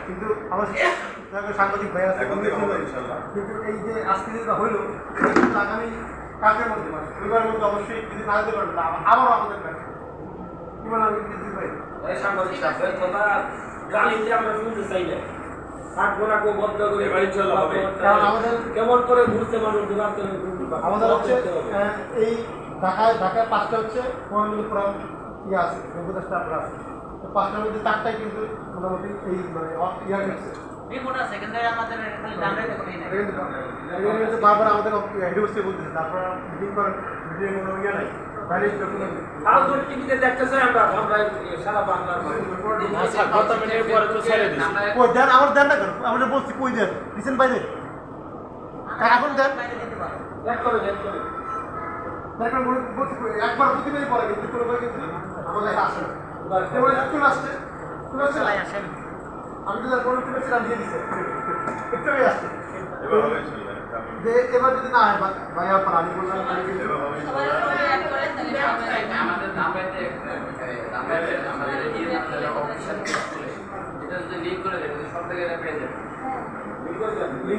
কিন্তু আমার সাংবাদিক ভাই আছে, কিন্তু এই যে আজকে যেটা হইলো আগামী কাজের মধ্যে পরিবারের মধ্যে অবশ্যই যদি না দিতে পারবেন আবারও আমাদের কাছে কি বলেন আমি দিতে পারি সাংবাদিক গালিতে আমরা শুনতে চাই না। কেমন করে ঘুরতে মানুষ আমাদের হচ্ছে এই ঢাকায় 5টা হচ্ছে পুরান ইয়ে আছে উপদেষ্টা আপনার আছে, তো 5টার মধ্যে 4টাই কিন্তু মোটামুটি এই মানে ইয়া গেছে বারবার আমাদের হেড বসে বলতেছে, তারপর মিটিং করেন, মিটিং কোনো ইয়ে নাই আমার দেন না কেন, আমরা বলছি কই দেন রিসেন্ট বাইরে এখন দেন একবার প্রতিবারই পরে কিন্তু কিন্তু আমাদের আসে চলে আসছে আমি তো কোনো ছিলাম দিয়ে দিচ্ছে একটু আসছে এবার যদি না হয় ভাই আপনার আমি বললাম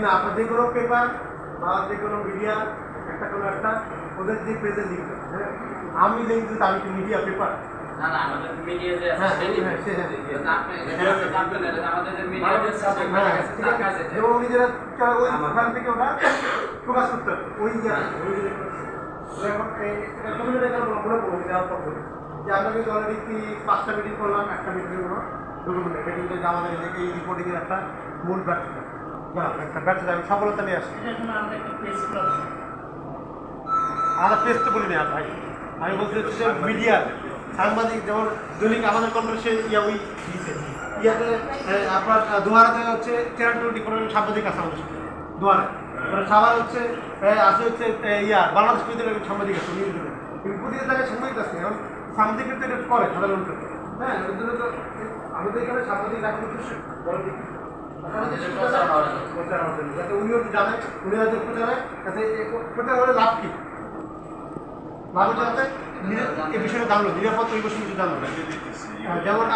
না আপনার যে কোনো পেপার বা যে কোনো মিডিয়া একটা কোনো একটা ওদের যে পেজে লিখবে, হ্যাঁ আমি লিখছি আমি কি মিডিয়া পেপার না না আমাদের মিডিয়া যে আছে এবং নিজেরা ওই ওখান থেকে ওটা প্রকাশ করতে হবে ওই যে আমরা কিন্তু অলরেডি 5টা মিটিং করলাম, একটা মিটিং হলো মিটিংটা আমাদের এই রিপোর্টিংয়ের একটা মূল ব্যর্থতা, একটা ব্যর্থতা আমি সফলতা নিয়ে আসি। আমরা পেজ তো বলি না ভাই, আমি বলতে চাচ্ছি যে মিডিয়া সাংবাদিক যেমন দৈনিক আমাদের কন্ট্রোসে ওই ইয়াতে আপনার দুয়ারাতে হচ্ছে 420 কোনো সাংবাদিক আছে আমাদের সাথে দুয়ারে, খাবার হচ্ছে আছে হচ্ছে বাংলাদেশ বিদ্যালয়ের সাংবাদিক আছে কিন্তু প্রতিটা জায়গায় সাংবাদিক আছে, এখন সাংবাদিক কিন্তু এটা করে সাধারণত, হ্যাঁ ওই জন্য তো আমাদের এখানে সাংবাদিক রাখার উদ্দেশ্য যাতে উনিও জানেন, উনি যাতে প্রচারে যাতে প্রচার হলে লাভ কি লাভ হচ্ছে যাতে এই বিষয়টা জানলো নিরাপদ পরিবেশ জানলো, যেমন